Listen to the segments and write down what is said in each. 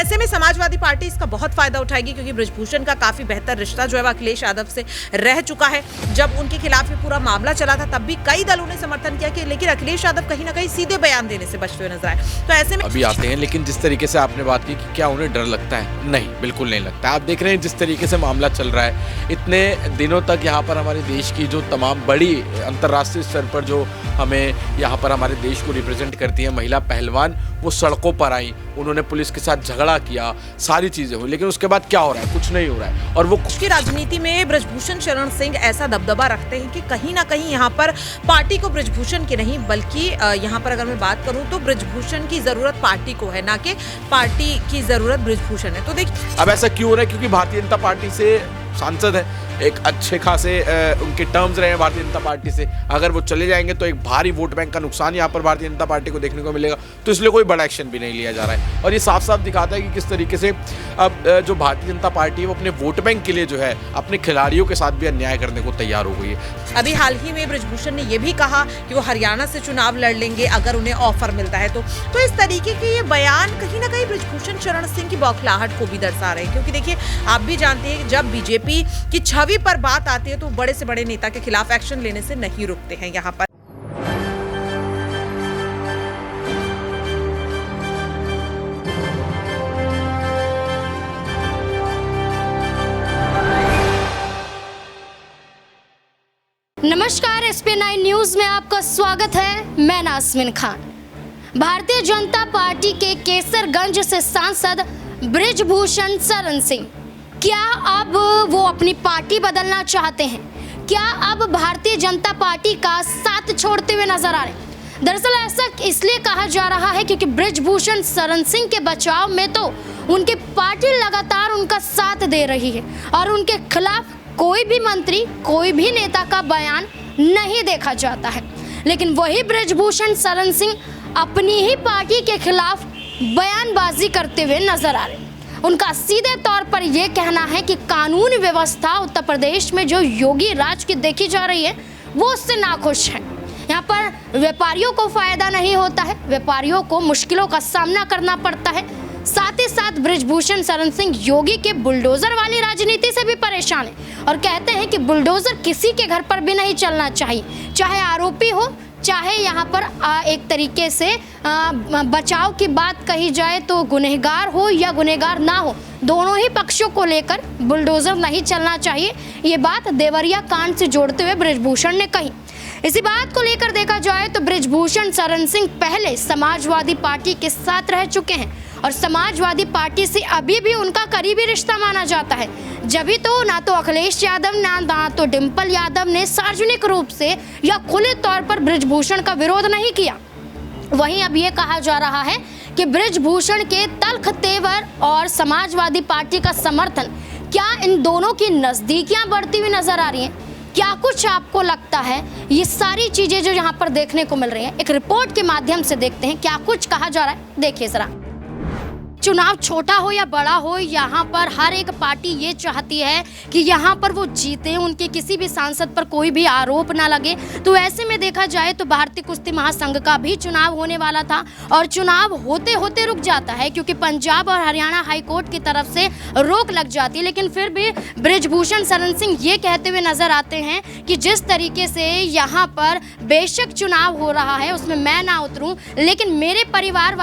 ऐसे में समाजवादी पार्टी इसका बहुत फायदा उठाएगी, क्योंकि बृजभूषण का काफी बेहतर रिश्ता जो है वो अखिलेश यादव से रह चुका है। जब उनके खिलाफ ये पूरा मामला चला था तब भी कई दलों ने समर्थन किया कि, लेकिन अखिलेश यादव कहीं ना कहीं सीधे बयान देने से बचते हुए नजर आए। तो ऐसे में अभी आते हैं, लेकिन जिस तरीके से आपने बात की कि क्या उन्हें डर लगता है, नहीं, बिल्कुल नहीं लगता। आप देख रहे हैं जिस तरीके से मामला चल रहा है, इतने दिनों तक यहाँ पर हमारे देश की जो तमाम बड़ी अंतर्राष्ट्रीय स्तर पर जो हमें यहाँ पर हमारे देश को रिप्रेजेंट करती है महिला पहलवान, वो सड़कों पर आई, उन्होंने पुलिस के साथ झगड़ा किया, सारी चीजें हुई, लेकिन उसके बाद क्या हो रहा है? कुछ नहीं हो रहा है। और वो की राजनीति में बृजभूषण शरण सिंह ऐसा दबदबा रखते हैं कि कहीं ना कहीं यहाँ पर पार्टी को बृजभूषण की नहीं, बल्कि यहाँ पर अगर मैं बात करूँ तो बृजभूषण की जरूरत पार्टी को है, ना कि पार्टी की जरूरत बृजभूषण है। तो देखिए अब ऐसा क्यों हो रहा है? क्योंकि भारतीय जनता पार्टी से सांसद है, एक अच्छे खासे उनके टर्म्स रहे हैं भारतीय जनता पार्टी से। अगर वो चले जाएंगे तो एक भारी वोट बैंक का नुकसान यहाँ पर भारतीय जनता पार्टी को देखने को मिलेगा, तो इसलिए कोई बड़ा एक्शन भी नहीं लिया जा रहा है। और ये साफ साफ दिखाता है कि किस तरीके से अब जो भारतीय जनता पार्टी है वो अपने वोट बैंक के लिए जो है अपने खिलाड़ियों के साथ भी अन्याय करने को तैयार हो गई है। अभी हाल ही में बृजभूषण ने यह भी कहा कि वो हरियाणा से चुनाव लड़ लेंगे अगर उन्हें ऑफर मिलता है तो इस तरीके के ये बयान कहीं ना कहीं बृजभूषण शरण सिंह की बौखलाहट को भी दर्शा रहे हैं। क्योंकि देखिए, आप भी जानते हैं जब बीजेपी की छवि पर बात आती है तो बड़े से बड़े नेता के खिलाफ एक्शन लेने से नहीं रुकते हैं। यहाँ पर नमस्कार, SP9 न्यूज में आपका स्वागत है। मैं नाज़मीन खान। भारतीय जनता पार्टी के केसरगंज से सांसद बृजभूषण शरण सिंह, क्या अब वो अपनी पार्टी बदलना चाहते हैं? क्या अब भारतीय जनता पार्टी का साथ छोड़ते हुए नजर आ रहे हैं? दरअसल ऐसा इसलिए कहा जा रहा है क्योंकि बृजभूषण शरण सिंह के बचाव में तो उनकी पार्टी लगातार उनका साथ दे रही है और उनके खिलाफ कोई भी मंत्री, कोई भी नेता का बयान नहीं देखा जाता है। लेकिन वही बृजभूषण शरण सिंह अपनी ही पार्टी के खिलाफ बयानबाजी करते हुए नजर आ रहे हैं। उनका सीधे तौर पर यह कहना है कि कानून व्यवस्था उत्तर प्रदेश में जो योगी राज की देखी जा रही है वो उससे नाखुश है। यहाँ पर व्यापारियों को फायदा नहीं होता है, व्यापारियों को मुश्किलों का सामना करना पड़ता है। साथ ही साथ बृजभूषण शरण सिंह योगी के बुलडोजर वाली राजनीति से भी परेशान है और कहते हैं कि बुलडोजर किसी के घर पर भी नहीं चलना चाहिए, चाहे आरोपी हो, चाहे यहाँ पर एक तरीके से बचाव की बात कही जाए तो गुनहगार हो या गुनहगार ना हो, दोनों ही पक्षों को लेकर बुलडोजर नहीं चलना चाहिए। ये बात देवरिया कांड से जोड़ते हुए बृजभूषण ने कही। इसी बात को लेकर देखा जाए तो बृजभूषण शरण सिंह पहले समाजवादी पार्टी के साथ रह चुके हैं और समाजवादी पार्टी से अभी भी उनका करीबी रिश्ता माना जाता है। जभी तो ना तो अखिलेश यादव ना तो डिम्पल यादव ने सार्वजनिक रूप से या खुले तौर पर बृजभूषण का विरोध नहीं किया। वहीं अब ये कहा जा रहा है कि बृजभूषण के तल्ख तेवर और समाजवादी पार्टी का समर्थन, क्या इन दोनों की नजदीकियां बढ़ती हुई नजर आ रही हैं? क्या कुछ आपको लगता है? ये सारी चीजें जो यहाँ पर देखने को मिल रही हैं, एक रिपोर्ट के माध्यम से देखते हैं क्या कुछ कहा जा रहा है। देखिए जरा, चुनाव छोटा हो या बड़ा हो, यहाँ पर हर एक पार्टी ये चाहती है कि यहाँ पर वो जीते, उनके किसी भी सांसद पर कोई भी आरोप ना लगे। तो ऐसे में देखा जाए तो भारतीय कुश्ती महासंघ का भी चुनाव होने वाला था और चुनाव होते होते रुक जाता है क्योंकि पंजाब और हरियाणा हाईकोर्ट की तरफ से रोक लग जाती है। लेकिन फिर भी बृजभूषण शरण सिंह ये कहते हुए नजर आते हैं कि जिस तरीके से यहाँ पर बेशक चुनाव हो रहा है उसमें मैं ना उतरूं, लेकिन मेरे परिवार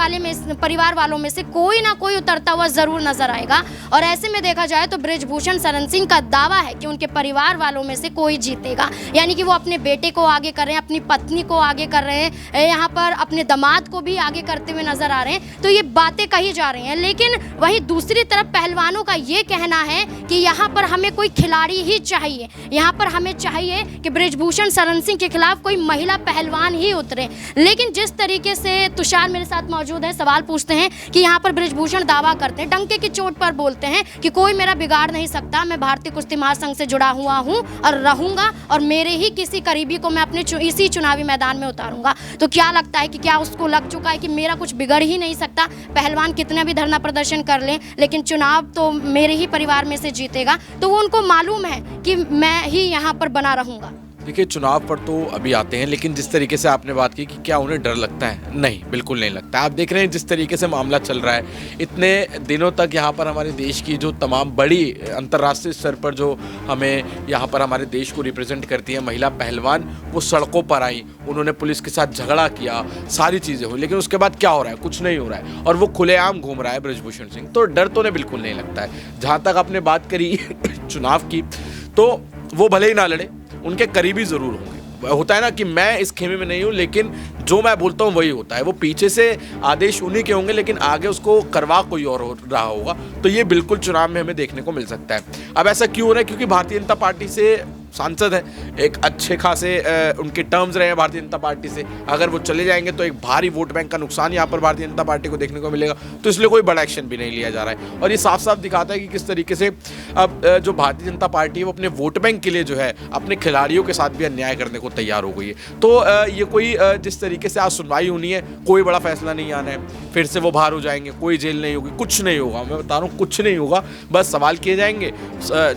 वालों में से कोई ना कोई उतरता हुआ जरूर नजर आएगा। और ऐसे में देखा जाए तो बृजभूषण शरण सिंह का दावा है कि उनके परिवार वालों में से कोई जीतेगा, यानी कि वो अपने बेटे को आगे कर रहे हैं, अपनी पत्नी को आगे कर रहे हैं, यहाँ पर अपने दामाद को भी आगे करते हुए नजर आ रहे हैं। तो ये बातें कही जा रही हैं। लेकिन वहीं दूसरी तरफ पहलवानों का ये कहना है कि यहाँ पर हमें कोई खिलाड़ी ही चाहिए, यहाँ पर हमें चाहिए कि बृजभूषण शरण सिंह के खिलाफ कोई महिला पहलवान ही उतरे। लेकिन जिस तरीके से तुषार मेरे साथ मौजूद है, सवाल पूछते हैं कि यहाँ पर बृजभूषण दावा करते हैं, डंके की चोट पर बोलते हैं कि कोई मेरा बिगाड़ नहीं सकता, मैं भारतीय कुश्ती महासंघ से जुड़ा हुआ हूं और रहूंगा और मेरे ही किसी करीबी को मैं अपने इसी चुनावी मैदान में उतारूंगा। तो क्या लगता है कि क्या उसको लग चुका है कि मेरा कुछ बिगड़ ही नहीं सकता, पहलवान कितना भी धरना प्रदर्शन कर लें लेकिन चुनाव तो मेरे ही परिवार में से जीतेगा, तो वो उनको मालूम है कि मैं ही यहाँ पर बना रहूंगा। देखिए, चुनाव पर तो अभी आते हैं, लेकिन जिस तरीके से आपने बात की कि क्या उन्हें डर लगता है, नहीं, बिल्कुल नहीं लगता। आप देख रहे हैं जिस तरीके से मामला चल रहा है, इतने दिनों तक यहाँ पर हमारे देश की जो तमाम बड़ी अंतर्राष्ट्रीय स्तर पर जो हमें यहाँ पर हमारे देश को रिप्रेजेंट करती है महिला पहलवान, वो सड़कों पर आई, उन्होंने पुलिस के साथ झगड़ा किया, सारी चीज़ें हुई, लेकिन उसके बाद क्या हो रहा है? कुछ नहीं हो रहा है, और वो खुलेआम घूम रहा है बृजभूषण सिंह। तो डर तो उन्हें बिल्कुल नहीं लगता है। जहाँ तक आपने बात करी चुनाव की, तो वो भले ही ना लड़े, उनके करीबी ज़रूर होंगे। होता है ना कि मैं इस खेमे में नहीं हूँ, लेकिन जो मैं बोलता हूँ वही होता है। वो पीछे से आदेश उन्हीं के होंगे, लेकिन आगे उसको करवा कोई और हो रहा होगा। तो ये बिल्कुल चुनाव में हमें देखने को मिल सकता है। अब ऐसा क्यों हो रहा है? क्योंकि भारतीय जनता पार्टी से सांसद हैं, एक अच्छे खासे उनके टर्म्स रहे हैं भारतीय जनता पार्टी से। अगर वो चले जाएंगे तो एक भारी वोट बैंक का नुकसान यहाँ पर भारतीय जनता पार्टी को देखने को मिलेगा। तो इसलिए कोई बड़ा एक्शन भी नहीं लिया जा रहा है, और ये साफ साफ दिखाता है कि किस तरीके से अब जो भारतीय जनता पार्टी है वो अपने वोट बैंक के लिए जो है अपने खिलाड़ियों के साथ भी अन्याय करने को तैयार हो गई है। तो ये कोई जिस तरीके से आज सुनवाई होनी है, कोई बड़ा फैसला नहीं आना है, फिर से वो बाहर हो जाएंगे, कोई जेल नहीं होगी, कुछ नहीं होगा। मैं बता रहा हूँ, कुछ नहीं होगा। बस सवाल किए जाएंगे,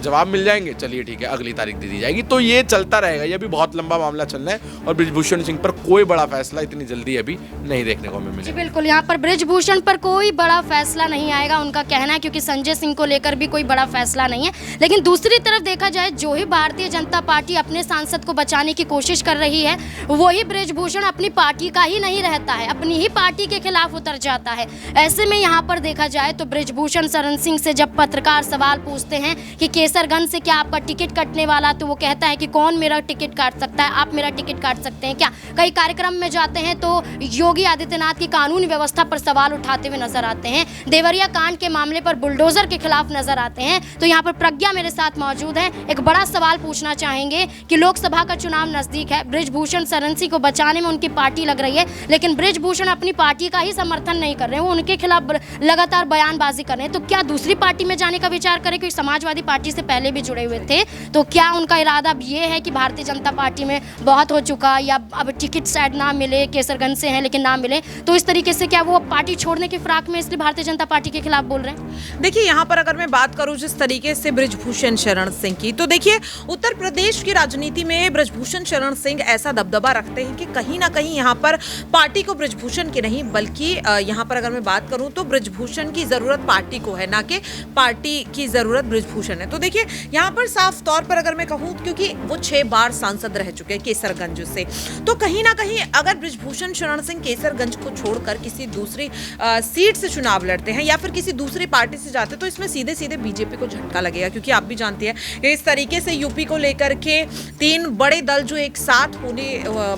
जवाब मिल जाएंगे, चलिए ठीक है, अगली तारीख दे दी जाएगी। तो ये चलता रहेगा। ये भी बहुत लंबा मामला चलना है, और बृजभूषण सिंह पर कोई बड़ा फैसला इतनी जल्दी अभी नहीं देखने को हमें मिलेगा। बिल्कुल, यहाँ पर बृजभूषण पर कोई बड़ा फैसला नहीं आएगा, उनका कहना है, क्योंकि संजय सिंह को लेकर भी कोई बड़ा फैसला नहीं है। लेकिन दूसरी तरफ देखा जाए, जो ही भारतीय जनता पार्टी अपने सांसद को बचाने की कोशिश कर रही है, वही बृजभूषण अपनी पार्टी का ही नहीं रहता है, अपनी ही पार्टी के खिलाफ उतर जाता है। ऐसे में यहाँ पर देखा जाए तो बृजभूषण शरण सिंह से जब पत्रकार सवाल पूछते हैं कि केसरगंज से क्या आपका टिकट कटने वाला, तो वो कहता है कि कौन मेरा टिकट काट सकता है, आप मेरा टिकट काट सकते हैं क्या? कई कार्यक्रम में जाते हैं तो योगी आदित्यनाथ की कानून व्यवस्था पर सवाल उठाते हुए नजर आते हैं, देवरिया कांड के मामले पर बुलडोजर के खिलाफ नजर आते हैं। तो यहाँ पर प्रज्ञा मेरे साथ मौजूद है। एक बड़ा सवाल पूछना चाहेंगे कि लोकसभा का चुनाव नजदीक है, बृजभूषण शरण सिंह को बचाने में उनकी पार्टी लग रही है, लेकिन बृजभूषण अपनी पार्टी का ही समर्थन नहीं कर रहे हैं, वो उनके खिलाफ लगातार बयानबाजी कर रहे हैं। तो क्या दूसरी पार्टी में जाने का विचार करें? क्योंकि समाजवादी पार्टी से पहले भी जुड़े हुए थे, तो क्या उनका इरादा अब ये है कि भारतीय जनता पार्टी में बहुत हो चुका, या अब टिकट शायद ना मिले, केसरगंज से हैं लेकिन ना मिले, तो इस तरीके से क्या वो पार्टी छोड़ने की फिराक में इसलिए भारतीय जनता पार्टी के खिलाफ बोल रहे हैं? देखिए, यहाँ पर अगर मैं बात करूं जिस तरीके से बृजभूषण शरण सिंह की, तो देखिए उत्तर प्रदेश की राजनीति में बृजभूषण शरण सिंह ऐसा दबदबा रखते हैं कि कहीं ना कहीं यहाँ पर पार्टी को बृजभूषण की नहीं, बल्कि यहाँ पर अगर मैं बात करूं तो बृजभूषण की जरूरत पार्टी को है, ना कि पार्टी की जरूरत बृजभूषण है। तो देखिए यहाँ पर साफ तौर पर अगर मैं कहूँ, क्योंकि वो 6 बार सांसद रह चुके हैं केसरगंज से, तो कहीं ना कहीं अगर बृजभूषण शरण सिंह केसरगंज को छोड़कर किसी दूसरी सीट से चुनाव लड़ते हैं या फिर किसी दूसरी पार्टी से जाते हैं, तो इसमें सीधे सीधे बीजेपी को झटका लगेगा। क्योंकि आप भी जानते हैं इस तरीके से यूपी को लेकर के 3 बड़े दल जो एक साथ होने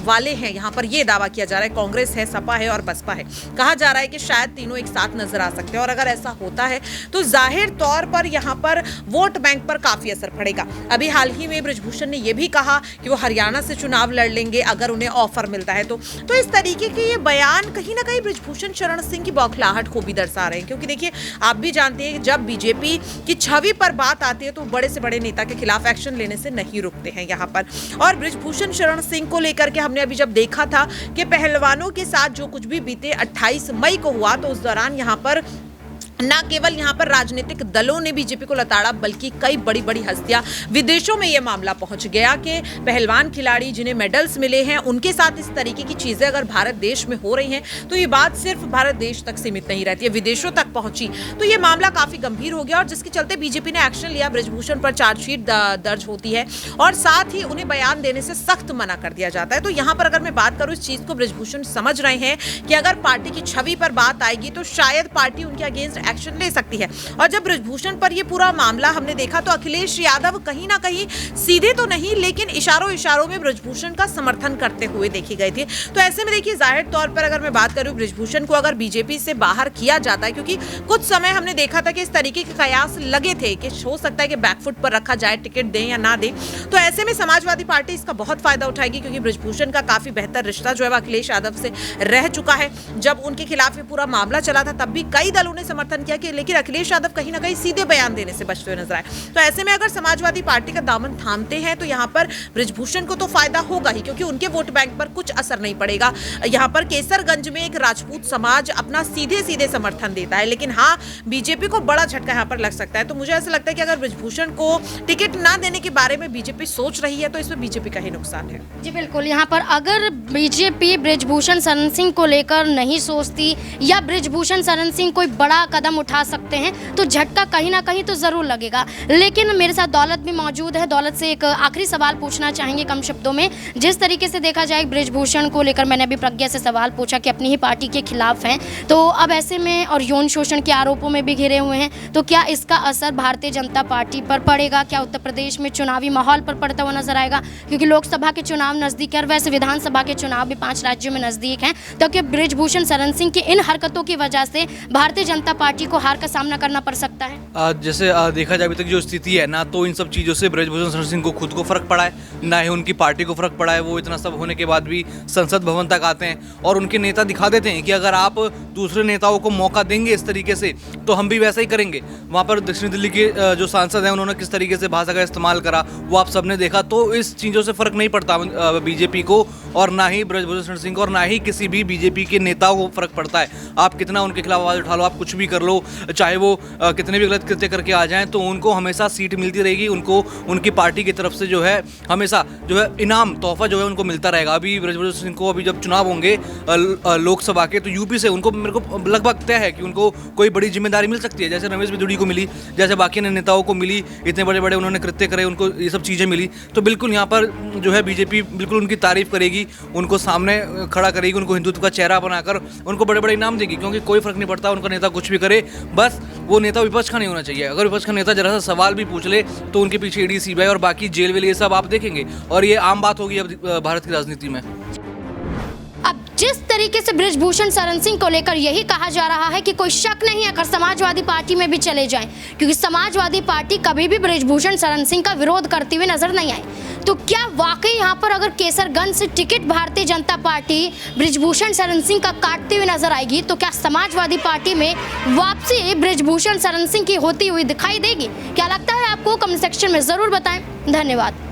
वाले हैं, यहाँ पर ये दावा किया जा रहा है, कांग्रेस है, सपा है और बसपा है, कहा जा रहा है कि शायद तीनों एक साथ नजर आ सकते हैं। और अगर ऐसा होता है तो जाहिर तौर पर यहाँ पर वोट बैंक पर काफी असर पड़ेगा। अभी हाल ही में बृजभूषण ने यह भी कहा कि वो हरियाणा से चुनाव लड़ लेंगे अगर उन्हें ऑफर मिलता है। तो इस तरीके के ये बयान कहीं ना कहीं बृजभूषण शरण सिंह की बौखलाहट को भी दर्शा रहे हैं। क्योंकि देखिए, आप भी जानते हैं जब बीजेपी की छवि पर बात आती है तो बड़े से बड़े नेता के खिलाफ एक्शन लेने से नहीं रुकते हैं यहाँ पर। और बृजभूषण शरण सिंह को लेकर के हमने अभी जब देखा था कि पहलवानों के साथ जो कुछ भी बीते 28 मई को हुआ, तो उस दौरान यहाँ पर न केवल यहाँ पर राजनीतिक दलों ने बीजेपी को लताड़ा, बल्कि कई बड़ी बड़ी हस्तियां, विदेशों में यह मामला पहुंच गया कि पहलवान खिलाड़ी जिन्हें मेडल्स मिले हैं उनके साथ इस तरीके की चीजें अगर भारत देश में हो रही हैं तो ये बात सिर्फ भारत देश तक सीमित नहीं रहती है, विदेशों तक पहुंची। तो ये मामला काफी गंभीर हो गया और जिसके चलते बीजेपी ने एक्शन लिया। बृजभूषण पर चार्जशीट दर्ज होती है और साथ ही उन्हें बयान देने से सख्त मना कर दिया जाता है। तो यहाँ पर अगर मैं बात करूँ, इस चीज को बृजभूषण समझ रहे हैं कि अगर पार्टी की छवि पर बात आएगी तो शायद पार्टी उनके अगेंस्ट एक्शन ले सकती है। और जब बृजभूषण पर यह पूरा मामला हमने देखा तो अखिलेश यादव कहीं ना कहीं सीधे तो नहीं लेकिन इशारों में बृजभूषण का समर्थन करते हुए देखे गए थे। तो ऐसे में देखिए, जाहिर तौर पर अगर मैं बात करूं, बृजभूषण को अगर बीजेपी से बाहर किया जाता है, क्योंकि कुछ समय हमने देखा था कि इस तरीके के कयास लगे थे कि हो सकता है कि बैकफुट पर रखा जाए, टिकट दें या ना दें, तो ऐसे में समाजवादी पार्टी इसका बहुत फायदा उठाएगी। क्योंकि बृजभूषण का काफी बेहतर रिश्ता जो है अखिलेश यादव से रह चुका है। जब उनके खिलाफ ये पूरा मामला चला था तब भी कई दलों ने समर्थन समर्थन किया कि लेकिन अखिलेश यादव कहीं ना कहीं सीधे बयान देने से बचते हुए नजर आए। तो ऐसे में अगर समाजवादी पार्टी का दामन थामते हैं तो यहाँ पर बृजभूषण को तो फायदा होगा ही, क्योंकि उनके वोट बैंक पर कुछ असर नहीं पड़ेगा। यहाँ पर केसरगंज में एक राजपूत समाज अपना सीधे सीधे समर्थन देता है, लेकिन हाँ बीजेपी को बड़ा झटका यहाँ पर लग सकता है। तो मुझे ऐसा लगता है कि अगर बृजभूषण को टिकट ना देने के बारे में बीजेपी सोच रही है तो इसमें बीजेपी का ही नुकसान है। जी बिल्कुल, यहाँ पर अगर बीजेपी बृजभूषण शरण सिंह को लेकर नहीं सोचती या बृजभूषण शरण सिंह कोई बड़ा कदम उठा सकते हैं तो झटका कहीं ना कहीं तो ज़रूर लगेगा। लेकिन मेरे साथ दौलत भी मौजूद है। दौलत से एक आखिरी सवाल पूछना चाहेंगे कम शब्दों में। जिस तरीके से देखा जाए बृजभूषण को लेकर मैंने अभी प्रज्ञा से सवाल पूछा कि अपनी ही पार्टी के खिलाफ हैं, तो अब ऐसे में और यौन शोषण के आरोपों में भी घिरे हुए हैं, तो क्या इसका असर भारतीय जनता पार्टी पर पड़ेगा? क्या उत्तर प्रदेश में चुनावी माहौल पर पड़ता हुआ नजर आएगा? क्योंकि लोकसभा के चुनाव नज़दीक है और वैसे विधानसभा के चुनाव भी 5 राज्यों में नज़दीक हैं, तो क्या बृजभूषण शरण सिंह की इन हरकतों की वजह से भारतीय जनता पार्टी को हार का सामना करना पड़ सकता है? जैसे देखा जाए अभी तक जो स्थिति है ना, तो इन सब चीज़ों से बृजभूषण शरण सिंह को खुद को फर्क पड़ा है, ना ही उनकी पार्टी को फर्क पड़ा है। वो इतना सब होने के बाद भी संसद भवन तक आते हैं और उनके नेता दिखा देते हैं कि अगर आप दूसरे नेताओं को मौका देंगे इस तरीके से तो हम भी वैसा ही करेंगे। वहाँ पर दक्षिण दिल्ली के जो सांसद हैं उन्होंने किस तरीके से भाषा का इस्तेमाल करा वो आप सबने देखा। तो इस चीज़ों से फर्क नहीं पड़ता बीजेपी को, और ना ही बृजभूषण शरण सिंह को, और ना ही किसी भी बीजेपी के नेताओं को फर्क पड़ता है। आप कितना उनके खिलाफ आवाज़ उठा लो, आप कुछ भी कर लो, चाहे वो कितने भी गलत कृत्य करके आ जाएं, तो उनको हमेशा सीट मिलती रहेगी। उनको उनकी पार्टी की तरफ से जो है हमेशा जो है इनाम तोहफा जो है उनको मिलता रहेगा। अभी बृजभूषण सिंह को अभी जब चुनाव होंगे लोकसभा के, तो यूपी से उनको मेरे को लगभग तय है कि उनको कोई बड़ी जिम्मेदारी मिल सकती है, जैसे रमेश बिधूड़ी को मिली, जैसे बाकी नेताओं को मिली। इतने बड़े बड़े उन्होंने कृत्य करे, उनको ये सब चीज़ें मिली। तो बिल्कुल यहाँ पर जो है बीजेपी बिल्कुल उनकी तारीफ करेगी, उनको सामने खड़ा करेगी, उनको हिंदुत्व का चेहरा बनाकर उनको बड़े बड़े इनाम देगी, क्योंकि कोई फर्क नहीं पड़ता उनका नेता कुछ भी करे, बस वो नेता विपक्ष का नहीं होना चाहिए। अगर विपक्ष का नेता जरा सा सवाल भी पूछ ले तो उनके पीछे ईडी सीबीआई और बाकी जेल वेल ये सब आप देखेंगे, और ये आम बात होगी अब भारत की राजनीति में। अब जिस तरीके से बृजभूषण शरण सिंह को लेकर यही कहा जा रहा है कि कोई शक नहीं अगर समाजवादी पार्टी में भी चले जाएं, क्योंकि समाजवादी पार्टी कभी भी बृजभूषण शरण सिंह का विरोध करती हुई नजर नहीं आई, तो क्या वाकई यहाँ पर अगर केसरगंज से टिकट भारतीय जनता पार्टी बृजभूषण शरण सिंह का काटती हुई नजर आएगी, तो क्या समाजवादी पार्टी में वापसी बृजभूषण शरण सिंह की होती हुई दिखाई देगी? क्या लगता है आपको? कमेंट सेक्शन में जरूर बताएं। धन्यवाद।